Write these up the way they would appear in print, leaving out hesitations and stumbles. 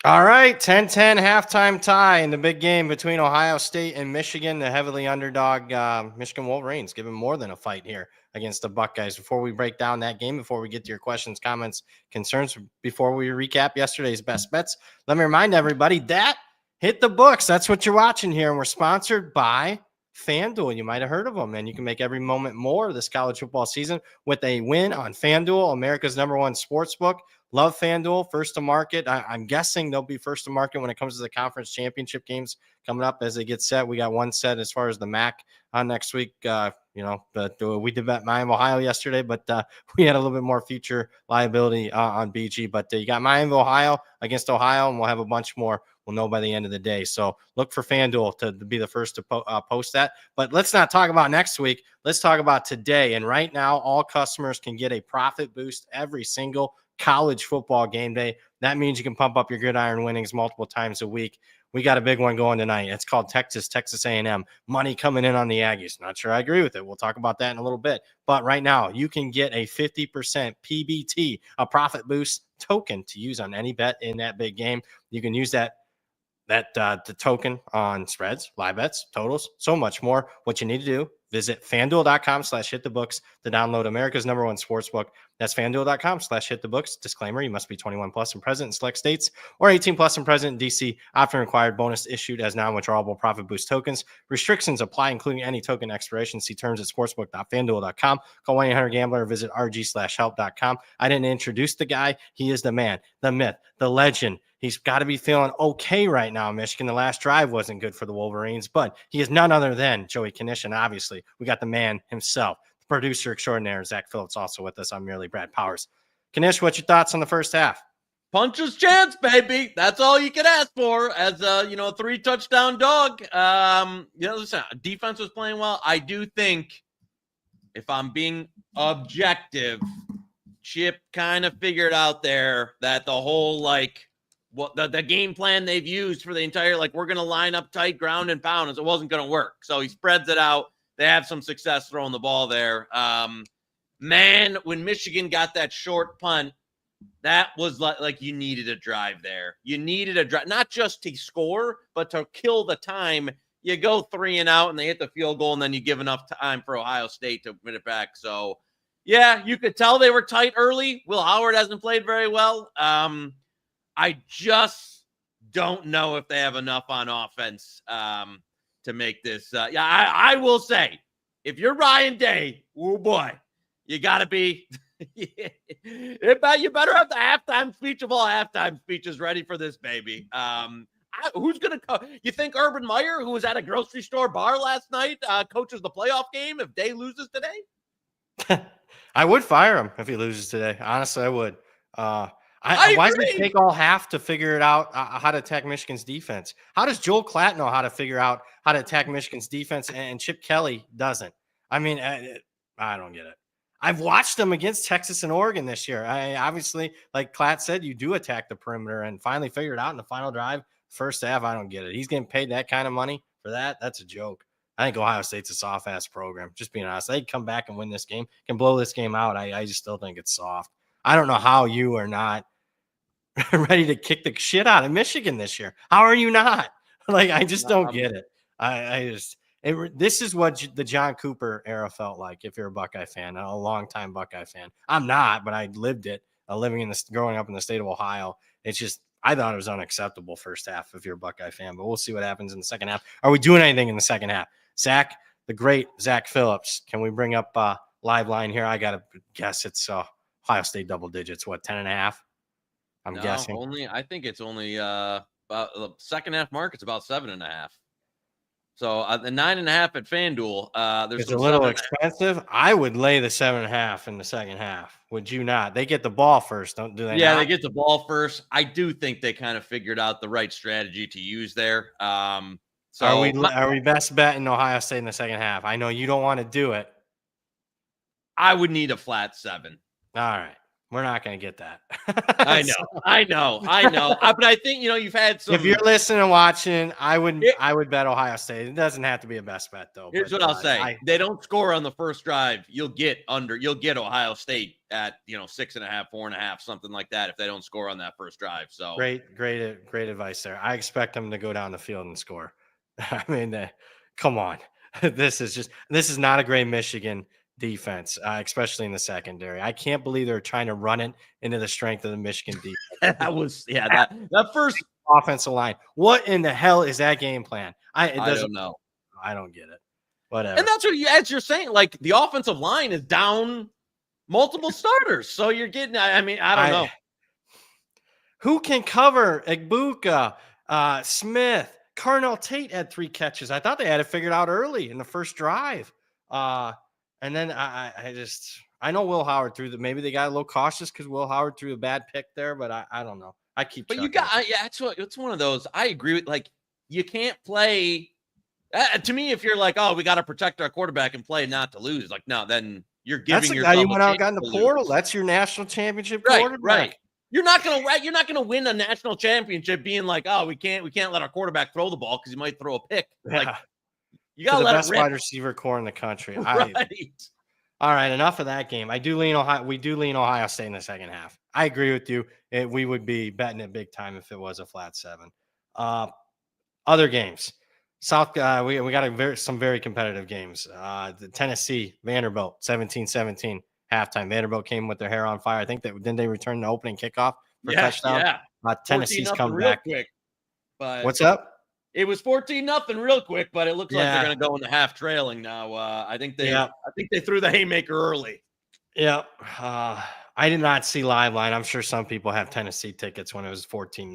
All right, 10-10 halftime tie in the big game between Ohio State and Michigan. The heavily underdog Michigan Wolverines giving more than a fight here against the Buckeyes. Before we break down that game, before we get to your questions, comments, concerns, before we recap yesterday's best bets, let me remind everybody that hit the books. That's what you're watching here, and we're sponsored by FanDuel. You might have heard of them, and you can make every moment more this college football season with a win on FanDuel, America's #1 sports book. Love FanDuel, first to market. I'm guessing they'll be first to market when it comes to the conference championship games coming up as they get set. We got one set as far as the MAC on next week. But we did bet Miami, Ohio yesterday, but we had a little bit more future liability on BG. But you got Miami, Ohio against Ohio, and we'll have a bunch more. We'll know by the end of the day. So look for FanDuel to be the first to post that. But let's not talk about next week. Let's talk about today. And right now, all customers can get a profit boost every single college football game day. That means you can pump up your gridiron winnings multiple times a week. We got a big one going tonight. It's called Texas A&M. Money coming in on the Aggies. Not sure I agree with it. We'll talk about that in a little bit. But right now, you can get a 50% PBT, a profit boost token to use on any bet in that big game. You can use the token on spreads, live bets, totals, so much more. What you need to do, visit FanDuel.com/hitthebooks to download America's #1 sportsbook. That's FanDuel.com/hitthebooks. Disclaimer, you must be 21 plus and present in select states or 18 plus and present in D.C. Often required. Bonus issued as non-withdrawable profit boost tokens. Restrictions apply, including any token expiration. See terms at sportsbook.fanduel.com. Call 1-800-GAMBLER or visit rg/help.com. I didn't introduce the guy. He is the man, the myth, the legend. He's got to be feeling okay right now, Michigan. The last drive wasn't good for the Wolverines, but he is none other than Joey Knish. And obviously, we got the man himself, the producer extraordinaire, Zach Phillips, also with us. I'm merely Brad Powers. Knish, what's your thoughts on the first half? Puncher's chance, baby. That's all you can ask for as a 3-touchdown dog. Listen, defense was playing well. I do think, if I'm being objective, Chip kind of figured out there that the whole the game plan they've used for the entire, we're going to line up tight, ground and pound, it wasn't going to work. So he spreads it out. They have some success throwing the ball there. Man, when Michigan got that short punt, that was like you needed a drive there. You needed a drive, not just to score, but to kill the time. You go 3 and out, and they hit the field goal, and then you give enough time for Ohio State to win it back. So, yeah, you could tell they were tight early. Will Howard hasn't played very well. I just don't know if they have enough on offense to make this. I will say, if you're Ryan Day, oh boy, you got to be. You better have the halftime speech of all halftime speeches ready for this baby. Who's going to – you think Urban Meyer, who was at a grocery store bar last night, coaches the playoff game if Day loses today? I would fire him if he loses today. Honestly, I would. Why does it take all half to figure it out how to attack Michigan's defense? How does Joel Klatt know how to figure out how to attack Michigan's defense and Chip Kelly doesn't? I mean, I don't get it. I've watched them against Texas and Oregon this year. Obviously, like Klatt said, you do attack the perimeter and finally figure it out in the final drive. First half, I don't get it. He's getting paid that kind of money for that. That's a joke. I think Ohio State's a soft-ass program. Just being honest. They come back and win this game, can blow this game out. I just still think it's soft. I don't know how you are not ready to kick the shit out of Michigan this year. How are you not? I just don't get it. This is what the John Cooper era felt like if you're a Buckeye fan, a longtime Buckeye fan. I'm not, but I lived it, growing up in the state of Ohio. It's just, I thought it was unacceptable first half if you're a Buckeye fan, but we'll see what happens in the second half. Are we doing anything in the second half? Zach, the great Zach Phillips, can we bring up live line here? I got to guess it's Ohio State double digits. What, 10.5? I'm guessing. I think it's only about the second half mark. It's about 7.5. So the 9.5 at FanDuel. It's a little expensive. I would lay the 7.5 in the second half. Would you not? They get the ball first, don't do they? Yeah, not? They get the ball first. I do think they kind of figured out the right strategy to use there. So are we best betting Ohio State in the second half? I know you don't want to do it. I would need a flat 7. All right. We're not going to get that. I know, So, I know. But I think you've had some. if you're listening and watching, I would bet Ohio State. It doesn't have to be a best bet though. Here's But what I'll say: they don't score on the first drive. You'll get Ohio State at 6.5, 4.5, something like that if they don't score on that first drive. So great advice there. I expect them to go down the field and score. I mean, come on, this is not a great Michigan defense, especially in the secondary. I can't believe they're trying to run it into the strength of the Michigan defense. that first offensive line. What in the hell is that game plan? I don't know. I don't get it. Whatever. And that's what as you're saying, like the offensive line is down multiple starters. So you're getting, I don't know. Who can cover Egbuka, Smith, Carnell Tate had 3 catches. I thought they had it figured out early in the first drive. And then I know Will Howard maybe they got a little cautious because Will Howard threw a bad pick there, but I don't know. But you got, it's one of those. I agree with, like, you can't play. To me, if you're like, oh, we got to protect our quarterback and play not to lose, like, no, then you're giving yourself. You went out, got in the portal. That's your national championship quarterback. Right. You're not gonna win a national championship being like, oh, we can't let our quarterback throw the ball because he might throw a pick. Yeah. Like, you gotta the let best it rip. wide receiver core in the country. Right. All right, enough of that game. We do lean Ohio State in the second half. I agree with you. We would be betting it big time if it was a flat 7. Other games. We got some very competitive games. The Tennessee, Vanderbilt, 17-17 halftime. Vanderbilt came with their hair on fire. I think didn't they return the opening kickoff for touchdown? Yeah. Tennessee's come back. Quick, but what's up? It was 14-0 real quick, but it looks like they're going to go in the half trailing now. I think they threw the haymaker early. Yeah. I did not see live line. I'm sure some people have Tennessee tickets when it was 14-0.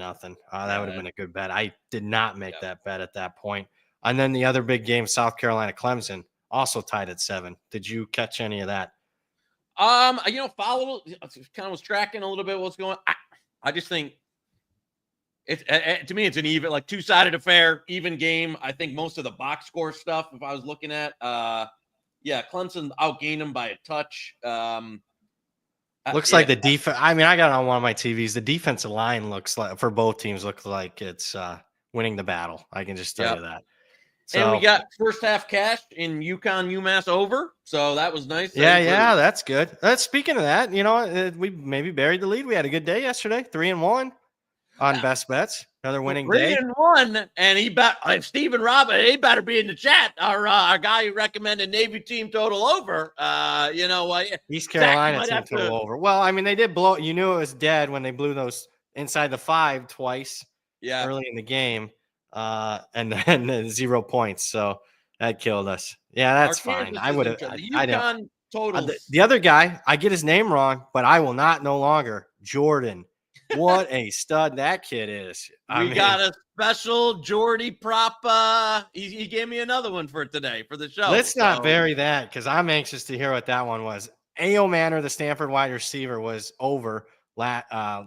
That would have been a good bet. I did not make that bet at that point. And then the other big game, South Carolina, Clemson, also tied at 7. Did you catch any of that? Kind of was tracking a little bit what's going on. I just think to me, it's an even, like, two-sided affair, even game. I think most of the box score stuff, if I was looking at, Clemson outgained them by a touch. Looks like the defense. I mean, I got it on one of my TVs. The defensive line looks like, for both teams, looks like it's winning the battle. I can just tell you that. So, and we got first half cash in UMass over, so that was nice. Yeah, that's good. Speaking of that, we maybe buried the lead. We had a good day yesterday, 3-1 on best bets. Another winning day. 3-1, and he bet Stephen Robin. He better be in the chat. Our guy who recommended Navy team total over. East Carolina team total over. Well, I mean, they did blow. You knew it was dead when they blew those inside the 5 twice. Yeah, early in the game. And then 0 points. So that killed us. Yeah, that's fine. I would have. I know. The other guy, I get his name wrong, but I will not no longer. Jordan. What a stud that kid is. We got a special Jordy prop. He gave me another one for today for the show. Let's not bury that because I'm anxious to hear what that one was. A.O. Manor, the Stanford wide receiver, was over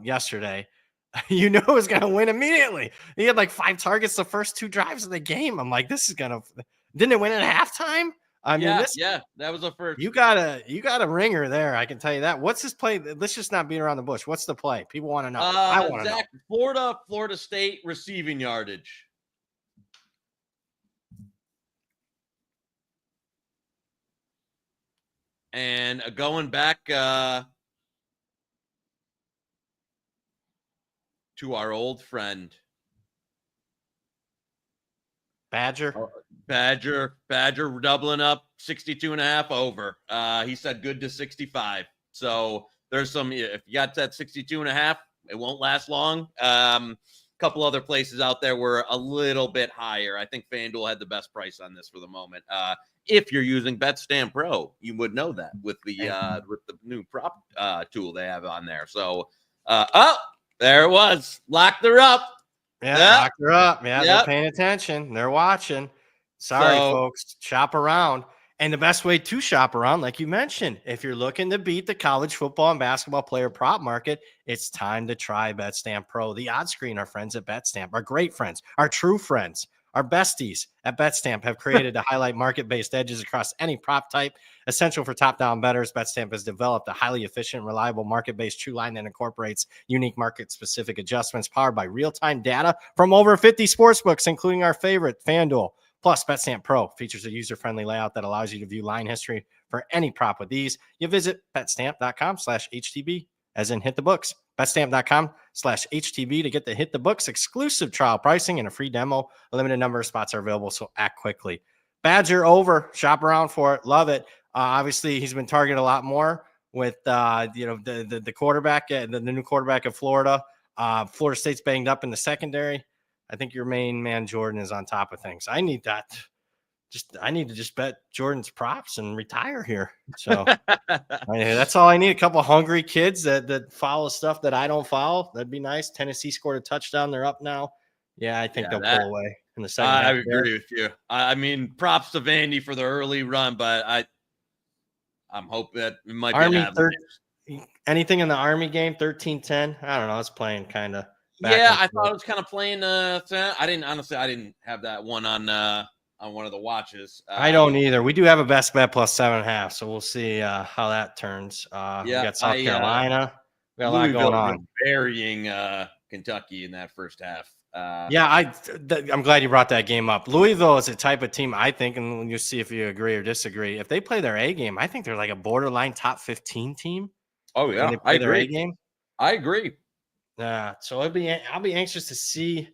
yesterday. You know it was going to win immediately. He had like 5 targets the first 2 drives of the game. I'm like, this is going to – didn't it win at halftime? I mean, that was the first. You got a ringer there. I can tell you that. What's his play? Let's just not beat around the bush. What's the play? People want to know. I want to know. Florida State receiving yardage. And going back to our old friend Badger doubling up 62.5 over. He said good to 65. So there's some, if you got that 62.5, it won't last long. Couple other places out there were a little bit higher. I think FanDuel had the best price on this for the moment. If you're using Betstamp Pro, you would know that with the new prop tool they have on there. So there it was. Locked her up. Yeah, locked her up. Yeah, they're paying attention. They're watching. Sorry, folks. Shop around. And the best way to shop around, like you mentioned, if you're looking to beat the college football and basketball player prop market, it's time to try Betstamp Pro. The odds screen, our friends at Betstamp, our great friends, our true friends, Our besties at Betstamp have created to highlight market-based edges across any prop type. Essential for top-down bettors, Betstamp has developed a highly efficient, reliable market-based true line that incorporates unique market-specific adjustments powered by real-time data from over 50 sportsbooks, including our favorite, FanDuel. Plus, Betstamp Pro features a user-friendly layout that allows you to view line history for any prop with ease. You visit betstamp.com/HTB, as in hit the books. Betstamp.com/HTB to get the Hit the Books exclusive trial pricing and a free demo. A limited number of spots are available, so act quickly. Badger over. Shop around for it. Love it. Obviously, he's been targeted a lot more with the quarterback, the new quarterback of Florida. Florida State's banged up in the secondary. I think your main man Jordan is on top of things. I need that. I need to just bet Jordan's props and retire here. So that's all I need. A couple of hungry kids that follow stuff that I don't follow. That'd be nice. Tennessee scored a touchdown. They're up now. Yeah, I think they'll pull away in the second half. I agree with you. I mean, props to Vandy for the early run, but I'm hoping that it might be anything in the Army game, 13-10. I don't know. It's playing kind of. Yeah, I thought it was kind of playing. I didn't have that one on one of the watches. I don't either. We do have a best bet plus 7.5, so we'll see how that turns. We got South Carolina. We got a lot going on. Burying Kentucky in that first half. I'm glad you brought that game up. Louisville is a type of team, I think, and you'll see if you agree or disagree. If they play their A game, I think they're like a borderline top 15 team. Oh yeah, they play their A game. I agree. Yeah, so I'll be anxious to see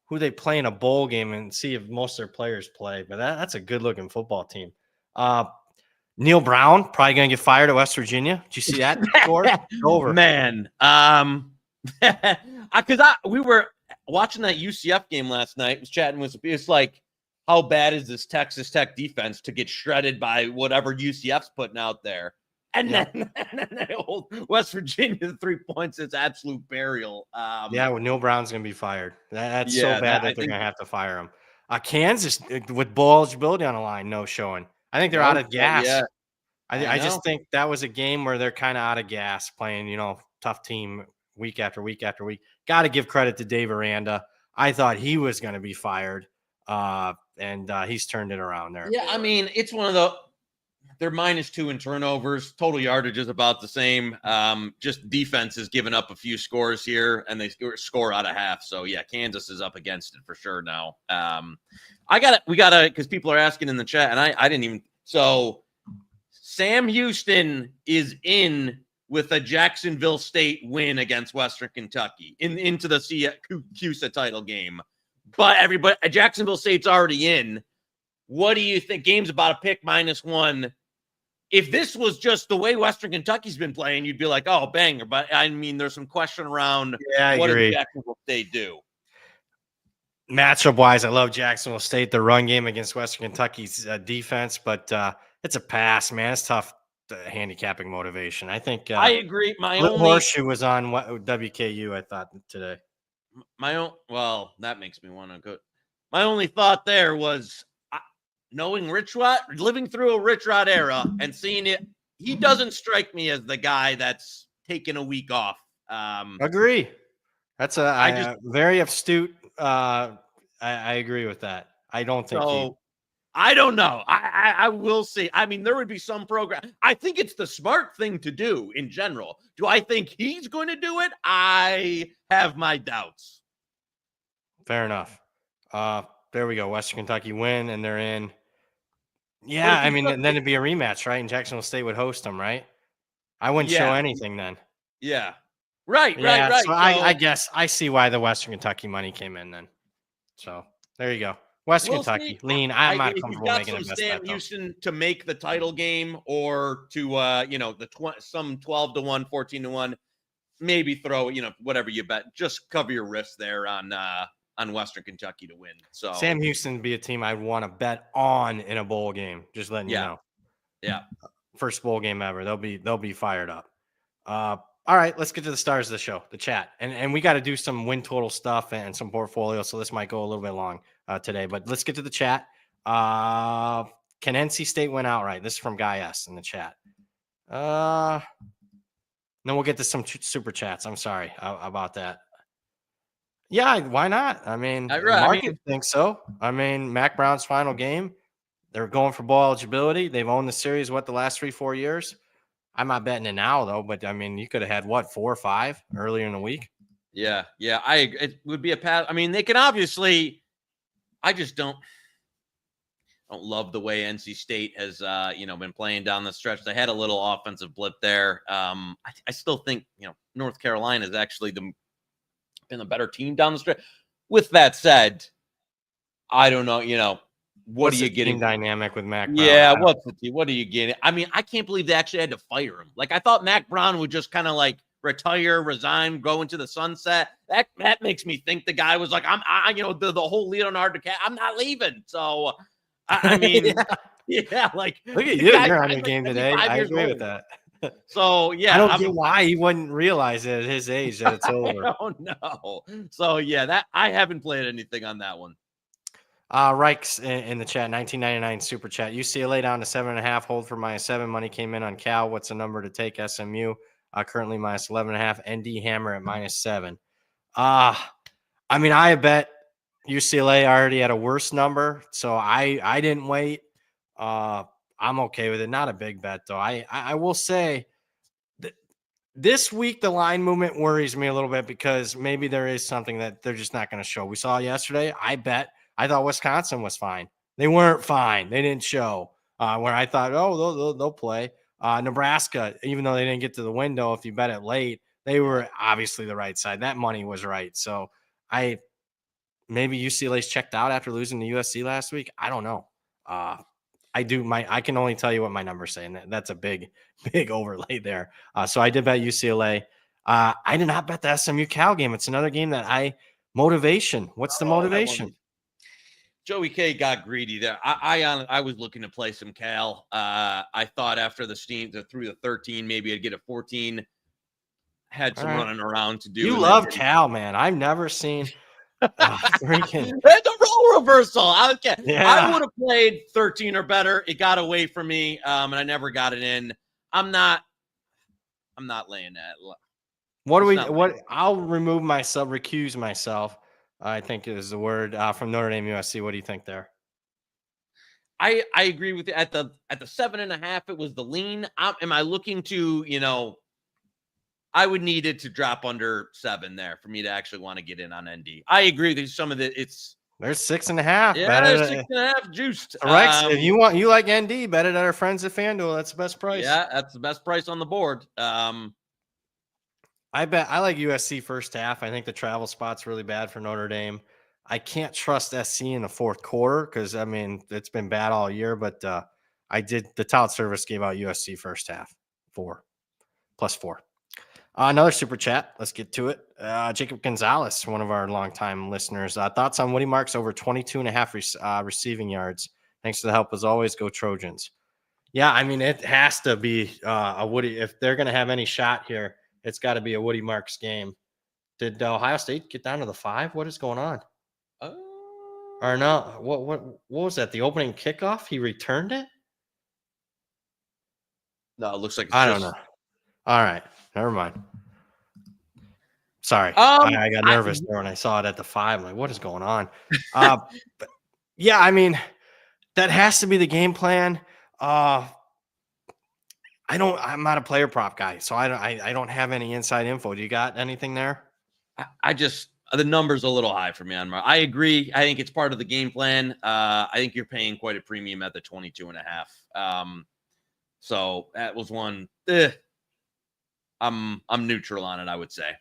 who they play in a bowl game and see if most of their players play. But that's a good looking football team. Neil Brown probably going to get fired at West Virginia. Did you see that score? Over, man. Because we were watching that UCF game last night. Was chatting with. It's like, how bad is this Texas Tech defense to get shredded by whatever UCF's putting out there? And then West Virginia 3 points. It's absolute burial. Well, Neil Brown's going to be fired. That's so bad that they're going to have to fire him. Kansas with bowl eligibility on the line, no showing. I think they're out of gas. Yeah. I just think that was a game where they're kind of out of gas playing, tough team week after week after week. Got to give credit to Dave Aranda. I thought he was going to be fired, and he's turned it around there. Yeah, I mean, it's one of they're -2 in turnovers. Total yardage is about the same. Just defense has given up a few scores here, and they score out of half. So, yeah, Kansas is up against it for sure now. We got to, because people are asking in the chat, and I didn't even. So, Sam Houston is in with a Jacksonville State win against Western Kentucky into the CUSA title game. But Jacksonville State's already in. What do you think? Game's about a pick -1. If this was just the way Western Kentucky's been playing, you'd be like, oh, banger. But, I mean, there's some question around what did Jacksonville State do? Matchup-wise, I love Jacksonville State, the run game against Western Kentucky's defense, but it's a pass, man. It's tough handicapping motivation. I think I agree. My only horseshoe was on WKU, I thought, today. That makes me want to go. My only thought there was knowing Rich Rod, living through a Rich Rod era and seeing it, he doesn't strike me as the guy that's taking a week off. Agree. That's very astute. I agree with that. I don't think I don't know. I will see. I mean, there would be some program. I think it's the smart thing to do in general. Do I think he's going to do it? I have my doubts. Fair enough. There we go. Western Kentucky win, and they're in. Yeah, I mean, and then it'd be a rematch, right? And Jacksonville State would host them, right? I wouldn't show anything then. Yeah. Right. So I guess I see why the Western Kentucky money came in then. So there you go. Western Kentucky, lean. I'm not comfortable making a best Sam bet, Houston to make the title game or to, some 12-1, 14-1, maybe throw, whatever you bet. Just cover your risk there on Western Kentucky to win. So Sam Houston would be a team I'd want to bet on in a bowl game. Just letting you know. Yeah. First bowl game ever. They'll be fired up. All right, let's get to the stars of the show, the chat. And we got to do some win total stuff and some portfolio. So this might go a little bit long today, but let's get to the chat. Can NC State win outright? This is from Guy S in the chat. Then we'll get to some super chats. I'm sorry about that. Yeah, why not? I mean, the I market mean, thinks so. I mean, Mac Brown's final game, they're going for bowl eligibility. They've owned the series, the last 3-4 years? I'm not betting it now, though, but I mean, you could have had 4 or 5 earlier in the week. yeah. It would be a pass. I mean, they can obviously. I just don't love the way NC State has been playing down the stretch. They had a little offensive blip there. I still think North Carolina is actually been the better team down the stretch. With that said, I don't know. What What's are the you team getting? dynamic with Mac Brown? Yeah, what's the team? What are you getting? I mean, I can't believe they actually had to fire him. Like I thought Mac Brown would just kind of like retire, resign, go into the sunset. That makes me think the guy was like, the whole Leonardo DiCaprio, I'm not leaving. So I mean, yeah, like Look at the you. guy's You're on your like game today. 75 I years agree with old. that. So yeah, I don't get why he wouldn't realize it at his age that it's over. I don't know. So yeah, that I haven't played anything on that one. Reichs in the chat, 1999 super chat. UCLA down to 7.5. Hold for -7. Money came in on Cal. What's the number to take? SMU currently -11.5. ND Hammer at -7. I mean, I bet UCLA already had a worse number, so I didn't wait. I'm okay with it. Not a big bet though. I will say this week the line movement worries me a little bit because maybe there is something that they're just not going to show. We saw yesterday. I thought Wisconsin was fine. They weren't fine. They didn't show. Where I thought, oh, they'll play. Nebraska, even though they didn't get to the window, if you bet it late, they were obviously the right side. That money was right. So maybe UCLA's checked out after losing to USC last week. I don't know. I can only tell you what my numbers say, and that's a big overlay there. So I did bet UCLA. I did not bet the SMU Cal game. It's another game that motivation. What's the motivation? Joey K got greedy there. I was looking to play some Cal. I thought after the steam through the 13, maybe I'd get a 14. Had some running around to do. You love Cal, man. I've never seen freaking the role reversal. Yeah. I would have played 13 or better. It got away from me, and I never got it in. I'm not laying that. I'll recuse myself. I think is the word from Notre Dame USC. What do you think there? I agree with you. At the 7.5, it was the lean. Am I looking to, I would need it to drop under 7 there for me to actually want to get in on ND. I agree with you. Some of there's 6.5. Yeah, there's 6.5 juiced. All right. If you like ND, bet it at our friends at FanDuel. That's the best price. Yeah, that's the best price on the board. I like USC first half. I think the travel spot's really bad for Notre Dame. I can't trust SC in the fourth quarter because, I mean, it's been bad all year, but the tout service gave out USC first half, 4 + 4. Another super chat. Let's get to it. Jacob Gonzalez, one of our longtime listeners. Thoughts on Woody Marks over 22.5 receiving yards. Thanks for the help as always. Go Trojans. Yeah, I mean, it has to be a Woody. If they're going to have any shot here, it's got to be a Woody Marks game. Did Ohio State get down to the 5? What is going on? Or no? What was that? The opening kickoff? He returned it? No, it looks like I don't know. All right, never mind. Sorry, I got nervous there when I saw it at the 5. I'm like, what is going on? But yeah, I mean, that has to be the game plan. I'm not a player prop guy, so I don't have any inside info. Do you got anything there? The number's a little high for me on. I agree. I think it's part of the game plan. I think you're paying quite a premium at the 22.5. So that was one. I'm neutral on it, I would say.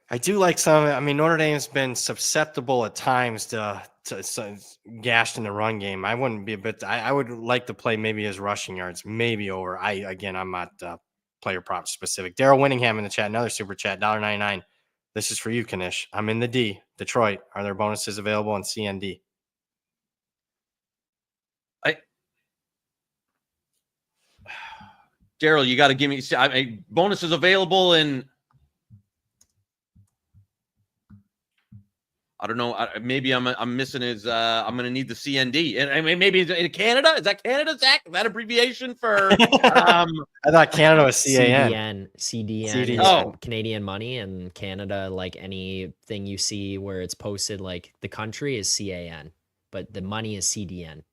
I do like some. I mean, Notre Dame's been susceptible at times to gashed in the run game. I wouldn't be a bit. I would like to play maybe his rushing yards, maybe over. I'm not player prop specific. Daryl Winningham in the chat, another super chat, $1.99. This is for you, Knish. I'm in the D, Detroit. Are there bonuses available in CND? Daryl, you got to give me bonuses available in. I don't know. Maybe I'm missing his. I'm going to need the CND. And I mean, maybe in Canada. Is that Canada, Zach? Is that abbreviation for? I thought Canada was CAN. CDN is Canadian money, and Canada, like anything you see where it's posted, like the country is CAN, but the money is CDN.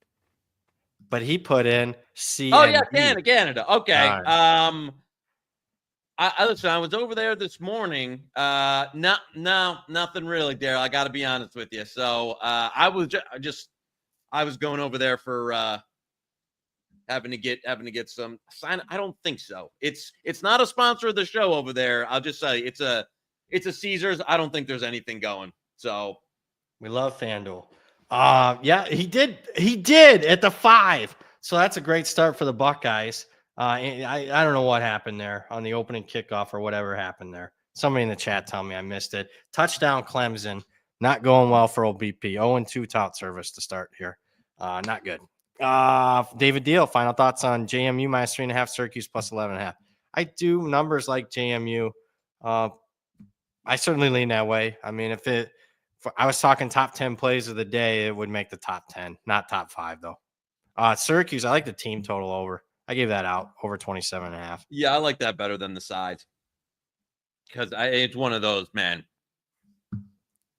But he put in CND. Oh yeah, Canada. Okay. Right. Listen, I was over there this morning. No, nothing really, Daryl. I got to be honest with you. So I was I was going over there for having to get some sign. I don't think so. It's not a sponsor of the show over there. I'll just say it's a Caesars. I don't think there's anything going. So we love FanDuel. Yeah, he did at the 5. So that's a great start for the Buckeyes. I don't know what happened there on the opening kickoff or whatever happened there. Somebody in the chat tell me I missed it. Touchdown Clemson. Not going well for OBP. 0-2 tout service to start here. Not good. David Deal, final thoughts on JMU minus 3.5, Syracuse plus 11.5. I do numbers like JMU. I certainly lean that way. I mean, if I was talking top 10 plays of the day, it would make the top 10, not top 5 though. Syracuse, I like the team total over. I gave that out over 27.5. Yeah, I like that better than the sides because it's one of those, man.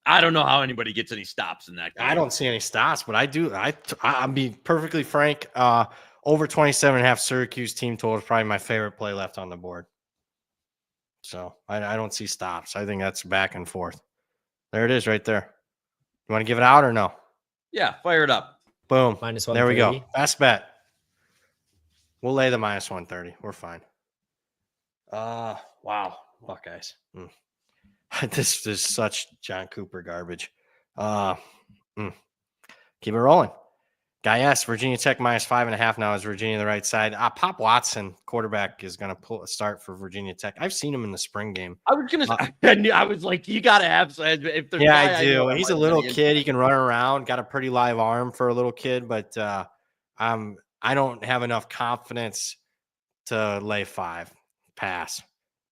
I don't know how anybody gets any stops in that game. I don't see any stops, but I do. I'll be perfectly frank. Over 27.5 Syracuse team total is probably my favorite play left on the board. So I don't see stops. I think that's back and forth. There it is right there. You want to give it out or no? Yeah, fire it up. Boom. Minus There we go. 130. Best bet. We'll lay the minus 130. We're fine. Wow. Buckeyes. This is such John Cooper garbage. Keep it rolling. Guy S, Virginia Tech minus 5.5 now. Is Virginia the right side? Pop Watson, quarterback, is going to pull a start for Virginia Tech. I've seen him in the spring game. I was going to I was like, you got to have. If there's yeah, I do. He's a little kid. He can run around. Got a pretty live arm for a little kid, but I don't have enough confidence to lay 5 pass.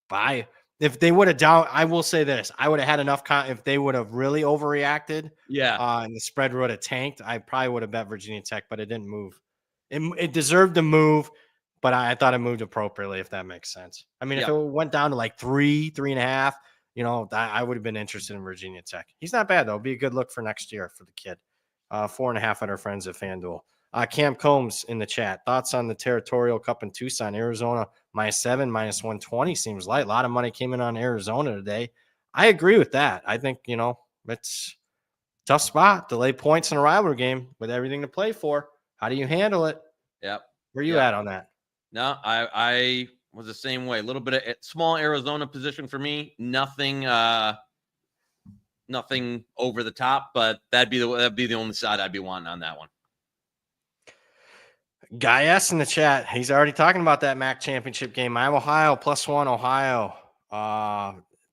But if they would have I will say this, I would have had enough if they would have really overreacted. Yeah. And the spread would have tanked. I probably would have bet Virginia Tech, but it didn't move. It deserved to move, but I thought it moved appropriately, if that makes sense. I mean, if it went down to like 3.5, I would have been interested in Virginia Tech. He's not bad though. It'll be a good look for next year for the kid. 4.5 at our friends at FanDuel. Cam Combs in the chat. Thoughts on the Territorial Cup in Tucson, Arizona -7, -120 seems light. A lot of money came in on Arizona today. I agree with that. I think, it's a tough spot to lay points in a rivalry game with everything to play for. How do you handle it? Yep. Where are you at on that? No, I was the same way. A little bit of small Arizona position for me. Nothing over the top, but that'd be the only side I'd be wanting on that one. Guy S in the chat. He's already talking about that MAC championship game. I'm Ohio +1 Ohio.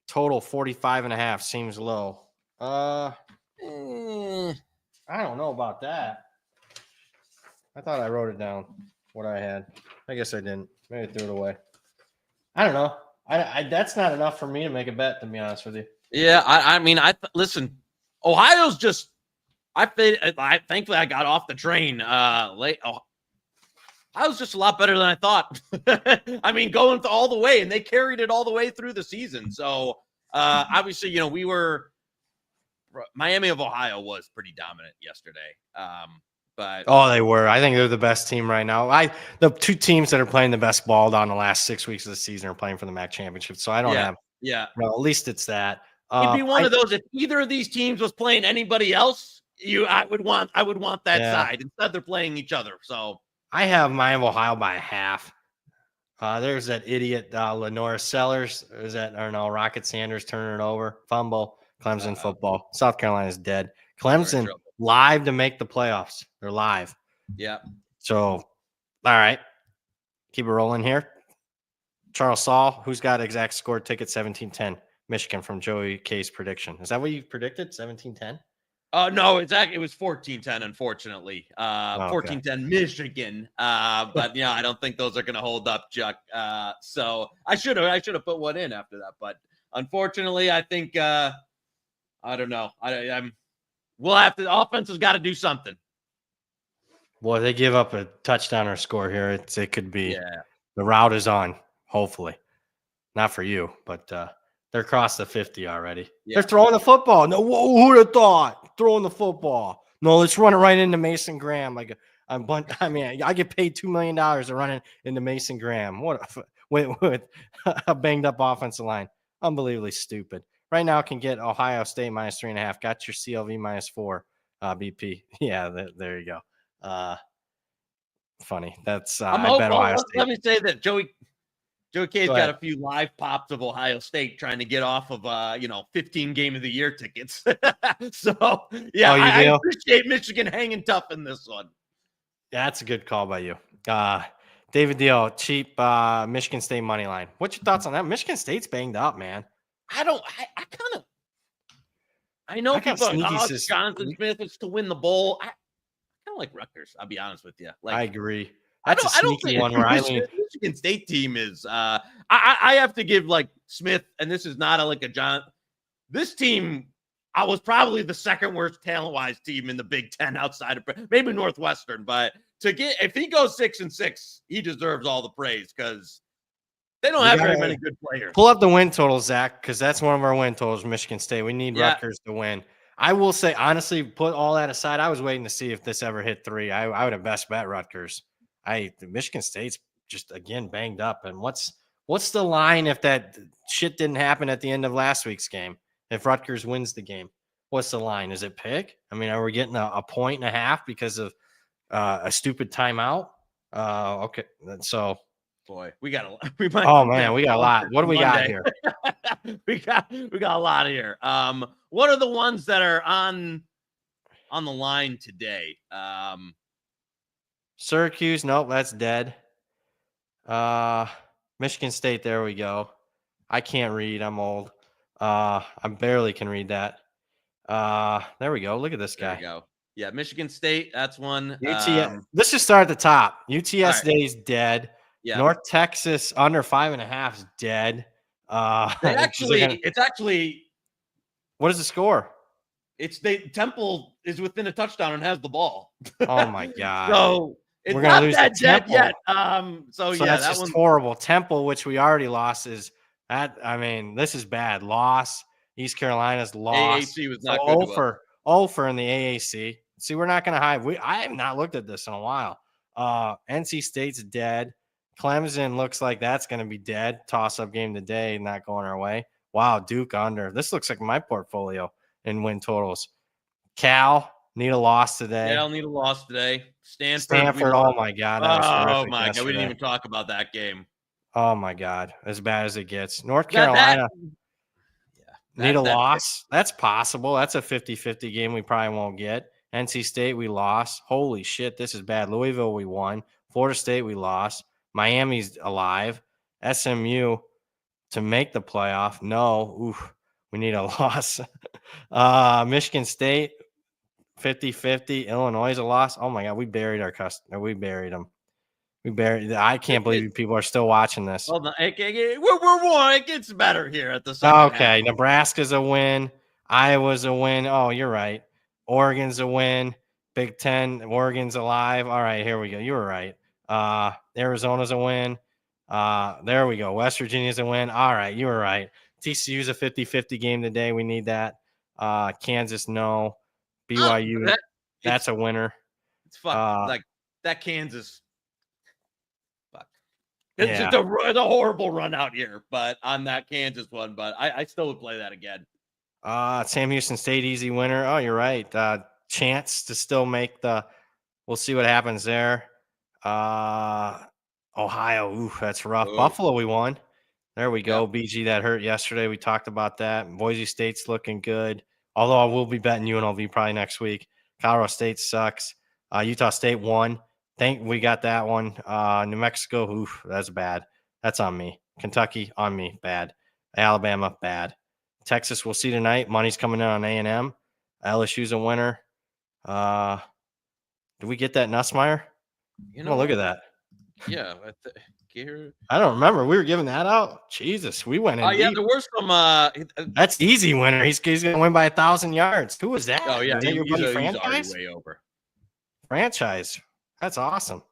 Total 45.5 seems low. I don't know about that. I thought I wrote it down what I had. I guess I didn't. Maybe I threw it away. I don't know. I that's not enough for me to make a bet, to be honest with you. Yeah, I mean, listen. Ohio's just. Thankfully I got off the train late. I was just a lot better than I thought. I mean, going all the way, and they carried it all the way through the season. So obviously, Miami of Ohio was pretty dominant yesterday. But they were. I think they're the best team right now. The two teams that are playing the best ball down the last 6 weeks of the season are playing for the MAC championship. So I don't have. Yeah. Well, at least it's that. It'd be one of those. If either of these teams was playing anybody else, I would want that side. Instead, they're playing each other. So. I have Miami of Ohio by 0.5. There's that idiot Lenora Sellers. Rocket Sanders turning it over. Fumble. Clemson football. South Carolina's dead. Clemson live to make the playoffs. They're live. Yeah. So, all right. Keep it rolling here. Charles Saul, who's got exact score ticket 17-10. Michigan from Joey K's prediction. Is that what you predicted? 17-10? No, it was 14-10, unfortunately. 14-10 Michigan. But I don't think those are going to hold up, Chuck. So I should have put one in after that, but unfortunately, I think I don't know. We'll have to. Offense has got to do something. Well, they give up a touchdown or score here. It could be. Yeah. The route is on. Hopefully, not for you, but they're across the 50 already. Yeah. They're throwing the football. No, who'd have thought throwing the football? No, let's run it right into Mason Graham. Like I mean, I get paid $2 million to run it into Mason Graham. With a banged up offensive line, unbelievably stupid. Right now, can get Ohio State -3.5. Got your CLV -4. BP. Yeah, there you go. Funny. That's I bet Ohio State. Let me say that Joey K's got a few live pops of Ohio State trying to get off of 15 game of the year tickets. So yeah, I appreciate Michigan hanging tough in this one. Yeah, that's a good call by you. David Deal, cheap Michigan State money line. What's your thoughts on that? Michigan State's banged up, man. I know people are like, Jonathan Smith is to win the bowl. I kind of like Rutgers. I'll be honest with you. I agree. That's a sneaky one where Michigan State team is. I have to give like Smith, and this is not a John. This team, I was probably the second worst talent-wise team in the Big Ten outside of maybe Northwestern. But if he goes 6-6, he deserves all the praise because they don't have very many good players. Pull up the win total, Zach, because that's one of our win totals. Michigan State. We need Rutgers to win. I will say honestly, put all that aside. I was waiting to see if this ever hit 3. I would have best bet Rutgers. Michigan State's just again banged up. And what's the line if that shit didn't happen at the end of last week's game? If Rutgers wins the game, what's the line? Is it pick? I mean, are we getting a 1.5 because of a stupid timeout? Okay, so boy, we got a lot. We got a lot. What do we got here? we got a lot here. What are the ones that are on the line today? Syracuse, nope, that's dead. Michigan State, there we go. I can't read. I'm old. I barely can read that. There we go. Look at this guy. There we go. Yeah, Michigan State, that's one. Let's just start at the top. UTS Day's dead. Yeah. North Texas under 5.5 is dead. It's actually what is the score? Temple is within a touchdown and has the ball. Oh my god. So it's we're gonna lose that dead yet. So that's just horrible. Temple, which we already lost, is that. I mean, this is bad. Loss. East Carolina's lost. AAC was not good. 0 in the AAC. See, we're not gonna hide. I have not looked at this in a while. NC State's dead. Clemson looks like that's going to be dead. Toss-up game today, not going our way. Wow, Duke under. This looks like my portfolio in win totals. Cal, need a loss today. Cal need a loss today. Stanford, oh my God. Oh my God, we didn't even talk about that game. Oh my God, as bad as it gets. North Carolina, need a loss. That's possible. That's a 50-50 game we probably won't get. NC State, we lost. Holy shit, this is bad. Louisville, we won. Florida State, we lost. Miami's alive. SMU to make the playoff. No. Oof. We need a loss. Michigan State, 50-50. Illinois is a loss. Oh, my God. We buried our customer. We buried them. I can't believe people are still watching this. Hold on. It gets better here at the second half. Nebraska's a win. Iowa's a win. Oh, you're right. Oregon's a win. Big Ten. Oregon's alive. All right, here we go. You were right. Arizona's a win. There we go. West Virginia's a win. All right, you were right. TCU's a 50-50 game today. We need that. Kansas, no. BYU, that's a winner. It's fuck. Like that Kansas. Fuck. It's just a horrible run out here, but on that Kansas one. But I still would play that again. Sam Houston State, easy winner. Oh, you're right. Chance to still make we'll see what happens there. Ohio, that's rough. Oh. Buffalo, we won. There we go. Yeah. BG, that hurt yesterday. We talked about that. Boise State's looking good. Although I will be betting UNLV probably next week. Colorado State sucks. Utah State won. Think we got that one. New Mexico, that's bad. That's on me. Kentucky, on me, bad. Alabama, bad. Texas, we'll see tonight. Money's coming in on A&M. LSU's a winner. Did we get that Nussmeier? Look at that. Yeah. here. I don't remember. We were giving that out. Jesus, we went in. Yeah, deep. there were some. That's easy winner. He's gonna win by 1,000 yards. Who was that? Oh yeah, Was that your buddy he's already Franchise? way over. Franchise. That's awesome.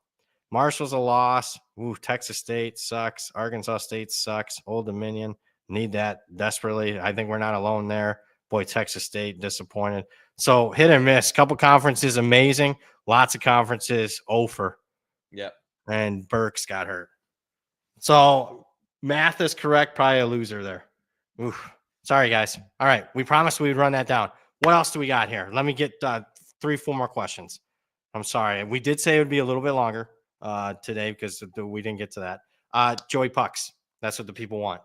Marshall's a loss. Ooh, Texas State sucks. Arkansas State sucks. Old Dominion. Need that desperately. I think we're not alone there. Boy, Texas State disappointed. So hit and miss. Couple conferences amazing. Lots of conferences over. Yep. And Burks got hurt. So math is correct. Probably a loser there. Oof. Sorry, guys. All right. We promised we would run that down. What else do we got here? Let me get 3-4 more questions. I'm sorry. We did say it would be a little bit longer today because we didn't get to that. Joey Pucks. That's what the people want.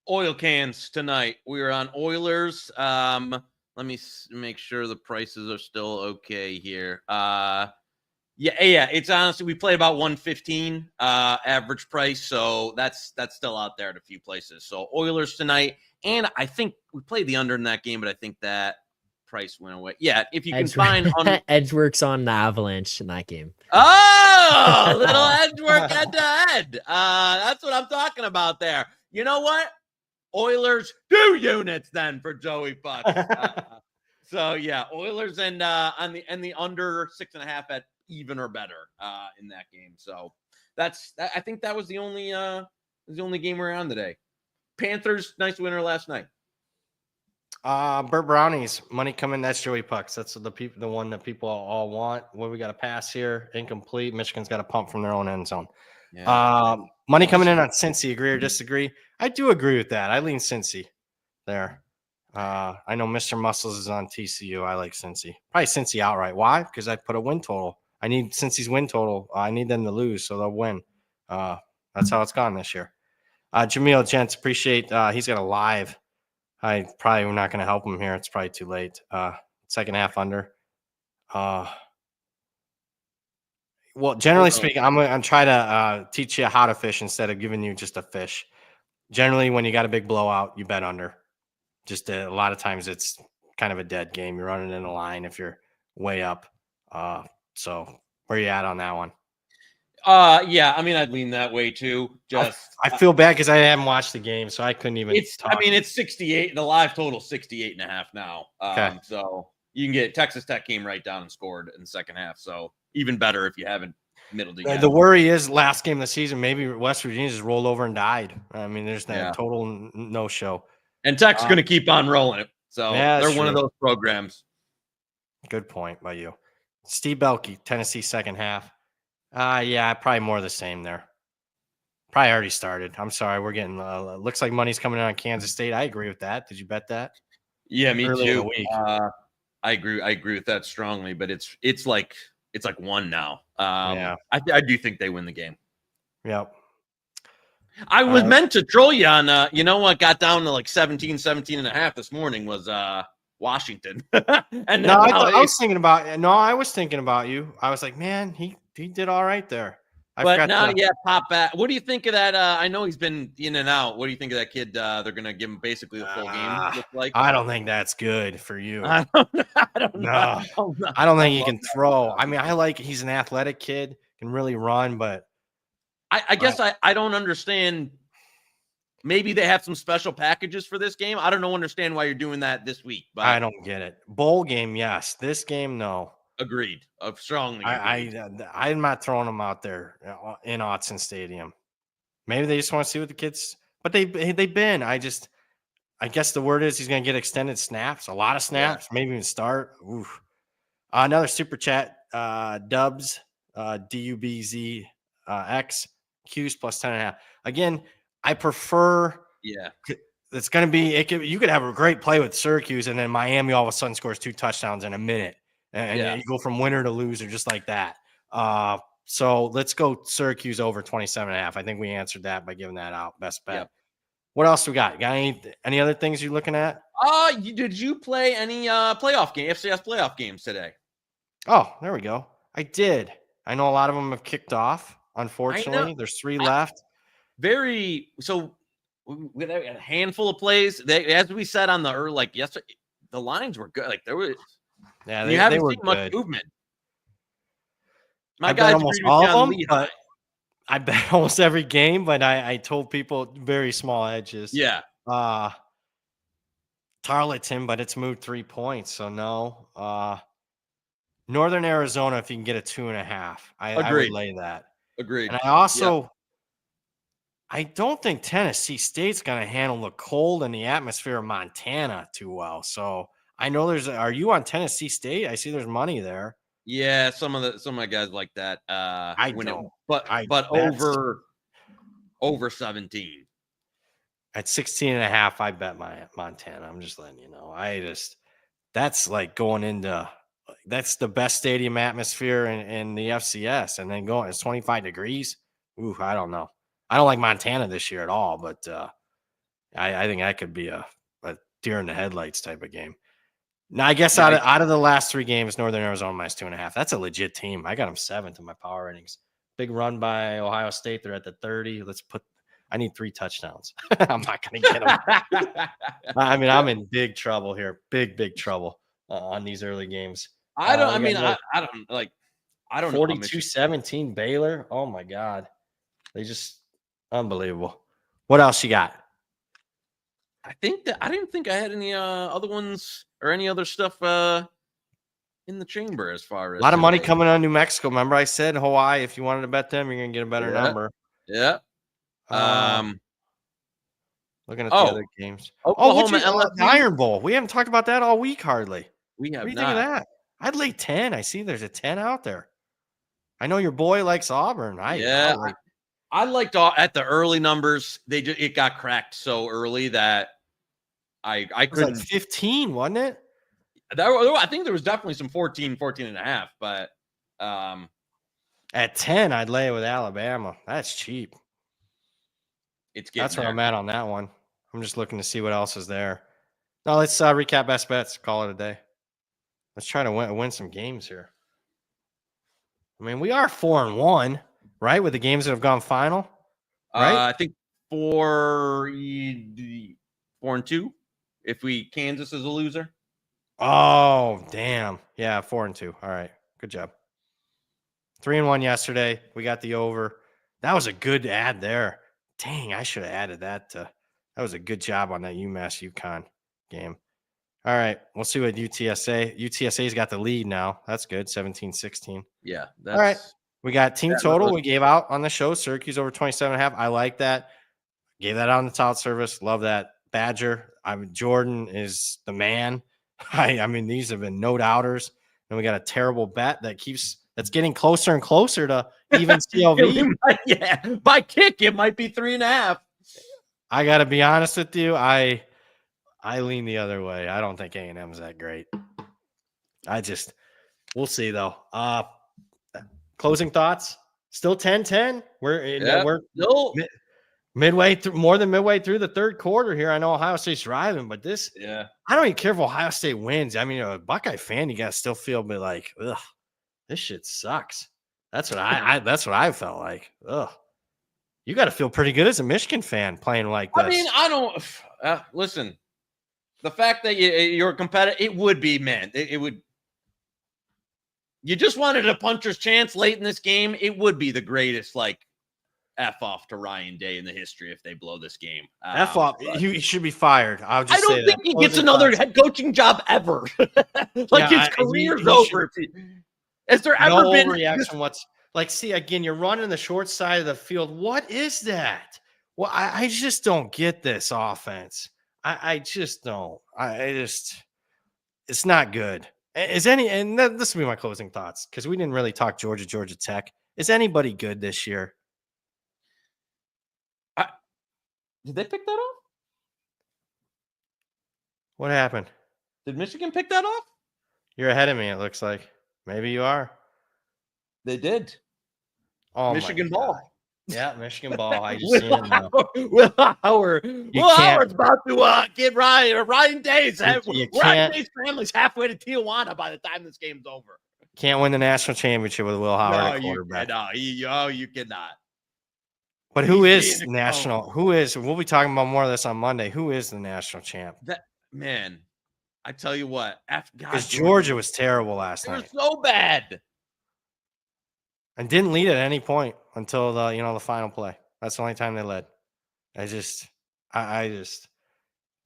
Oil cans tonight. We are on Oilers. Let me make sure the prices are still okay here. Yeah. It's honestly, we played about 115 average price, so that's still out there at a few places. So Oilers tonight, and I think we played the under in that game, but I think that price went away. Yeah, if you can find on Edgeworks on the Avalanche in that game. Oh, little Edgework head to head. That's what I'm talking about there. You know what? Oilers 2 units then for Joey Puck. So yeah, Oilers and on the under 6.5 at even or better in that game. So I think that was the only game we're on today. Panthers, nice winner last night. Burt Brownies, money coming. That's Joey Pucks. That's the one that people all want. What we got a pass here, incomplete. Michigan's got a pump from their own end zone. Yeah. Money coming in on Cincy. Agree or disagree? I do agree with that. I lean Cincy there. I know Mr. Muscles is on TCU. I like Cincy. Probably Cincy outright. Why? Because I put a win total. I need Cincy's win total. I need them to lose, so they'll win. That's how it's gone this year. Jameel, gents, appreciate he's got a live. I probably not going to help him here. It's probably too late. Second half under. Well, generally speaking, I'm going to try to teach you how to fish instead of giving you just a fish. Generally, when you got a big blowout, you bet under. Just a lot of times it's kind of a dead game. You're running in a line if you're way up. So where are you at on that one? Yeah, I mean, I'd lean that way too. I feel bad because I haven't watched the game, so I couldn't even talk. I mean, it's 68. The live total 68.5 now. Okay. So you can get Texas Tech came right down and scored in the second half. So even better if you haven't middled it. The worry is last game of the season, maybe West Virginia just rolled over and died. I mean, there's that total no show. And Tech's going to keep on rolling it. So they're one of those programs. Good point by you. Steve Belkey, Tennessee second half. Yeah, probably more of the same there. Probably already started. I'm sorry. We're getting looks like money's coming in on Kansas State. I agree with that. Did you bet that? Yeah, me too. I agree with that strongly, but it's like 1 now. I do think they win the game. Yep. I was meant to troll you on you know what got down to like 17 and a half this morning was Washington. And I was thinking about you. I was like, man, he did all right there. Pop back. What do you think of that? I know he's been in and out. What do you think of that kid? They're gonna give him basically the full game. Look like I don't think that's good for you. I don't know. I don't think he can throw. I mean, he's an athletic kid, can really run, but I guess I don't understand. Maybe they have some special packages for this game. I don't understand why you're doing that this week. But I don't get it. Bowl game, yes. This game, no. Agreed. Strongly agreed. I'm not throwing them out there in Autzen Stadium. Maybe they just want to see what the kids. But they've been. I guess the word is he's going to get extended snaps, a lot of snaps, maybe even start. Oof. Another super chat. Dubs, DUBZ X Q's plus 10.5. Again, I prefer. Yeah. It's going to be. You could have a great play with Syracuse, and then Miami all of a sudden scores 2 touchdowns in a minute. And you go from winner to loser just like that. So let's go Syracuse over 27.5. I think we answered that by giving that out. Best bet. Yep. What else we got? Got any other things you're looking at? Did you play any playoff game, FCS playoff games today? Oh, there we go. I did. I know a lot of them have kicked off. Unfortunately, there's 3 left. So with a handful of plays. As we said on the yesterday, the lines were good. Like there was. Yeah, you haven't were seen much movement. My guys almost all of them, but I bet almost every game, but I told people very small edges. Yeah. Tarleton, but it's moved 3 points, so no. Northern Arizona, if you can get a 2.5, I would Agreed. lay that. Agreed. And I don't think Tennessee State's going to handle the cold and the atmosphere of Montana too well. So I know are you on Tennessee State? I see there's money there. Yeah, some of my guys like that. I don't. But over 17. At 16.5, I bet my Montana. I'm just letting you know. That's like going into that's the best stadium atmosphere in the FCS, and then it's 25 degrees. Ooh, I don't know. I don't like Montana this year at all, but I think that could be a deer in the headlights type of game. Now, I guess out of the last 3 games, Northern Arizona minus 2.5. That's a legit team. I got them 7th in my power ratings. Big run by Ohio State. They're at the 30. I need 3 touchdowns. I'm not going to get them. I mean, I'm in big trouble here. Big trouble on these early games. I don't know. 42-17 Baylor. Oh my God. They just unbelievable. What else you got? I didn't think I had any other ones or any other stuff in the chamber as far as a lot of money coming on New Mexico. Remember I said Hawaii, if you wanted to bet them, you're gonna get a better number. Yeah. Looking at the other games. Oklahoma, the Iron Bowl. We haven't talked about that all week hardly. We have what do you not. think of that? I'd lay 10. I see there's a 10 out there. I know your boy likes Auburn. I liked at the early numbers. It got cracked so early that I couldn't. It was like 15, wasn't it? I think there was definitely some 14 and a half, but at 10, I'd lay it with Alabama. That's cheap. That's where I'm at on that one. I'm just looking to see what else is there. Now let's recap best bets. Call it a day. Let's try to win some games here. I mean, we are 4-1, right? With the games that have gone final, right? I think 4-2. If Kansas is a loser. Oh, damn. Yeah, 4-2. All right. Good job. 3-1 yesterday. We got the over. That was a good ad there. Dang, I should have added that. That was a good job on that UMass UConn game. All right. We'll see what UTSA. UTSA's got the lead now. That's good. 17-16. Yeah. All right. We got team total. We gave out on the show. Syracuse over 27.5. I like that. Gave that out on the tout service. Love that. Badger. Jordan is the man. I mean, these have been no doubters. And we got a terrible bet that's getting closer and closer to even CLV. Yeah. By kick, it might be 3.5. I got to be honest with you. I lean the other way. I don't think A&M is that great. We'll see though. Closing thoughts. Still 10-10. We're still midway through, more than midway through the third quarter here. I know Ohio State's driving, but I don't even care if Ohio State wins. I mean, a Buckeye fan, you got to still feel be like, ugh, this shit sucks. That's what that's what I felt like. Ugh. You got to feel pretty good as a Michigan fan playing like this. I mean, I don't listen. The fact that you're a competitor, it would be, man. It would. You just wanted a puncher's chance late in this game. It would be the greatest, F off to Ryan Day in the history if they blow this game. F off. He should be fired. I don't think he gets another head coaching job ever. His career's over. Has there ever been reaction? See, again, you're running the short side of the field. What is that? Well, I just don't get this offense. I just don't. It's not good. This will be my closing thoughts because we didn't really talk Georgia Tech. Is anybody good this year? Did they pick that off? What happened? Did Michigan pick that off? You're ahead of me, it looks like. Maybe you are. They did. Oh, Michigan ball. Yeah, Michigan ball. I just seen it now. Will Howard's about to get Ryan Day's. Ryan Day's family's halfway to Tijuana by the time this game's over. Can't win the national championship with Will Howard at quarterback. You cannot. But who is national? We'll be talking about more of this on Monday. Who is the national champ? Man, I tell you what. Because Georgia was terrible last night. They were so bad. and didn't lead at any point until the final play. That's the only time they led. I just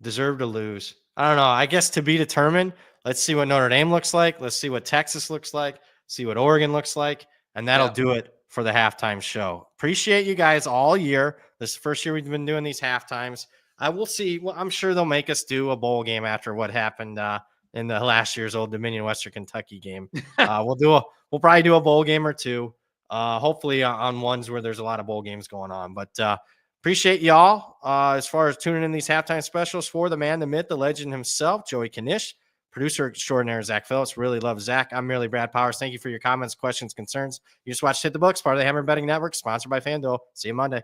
deserve to lose. I don't know. I guess to be determined. Let's see what Notre Dame looks like. Let's see what Texas looks like. See what Oregon looks like, and that'll do it for the halftime show. Appreciate you guys all year. This is the first year we've been doing these halftimes. I will see. Well, I'm sure they'll make us do a bowl game after what happened in the last year's Old Dominion Western Kentucky game. We'll probably do a bowl game or two. Hopefully on ones where there's a lot of bowl games going on. But appreciate y'all as far as tuning in these halftime specials for the man, the myth, the legend himself, Joey Knish, producer extraordinaire Zach Phillips. Really love Zach. I'm merely Brad Powers. Thank you for your comments, questions, concerns. You just watched Hit the Books, part of the Hammer Betting Network, sponsored by FanDuel. See you Monday.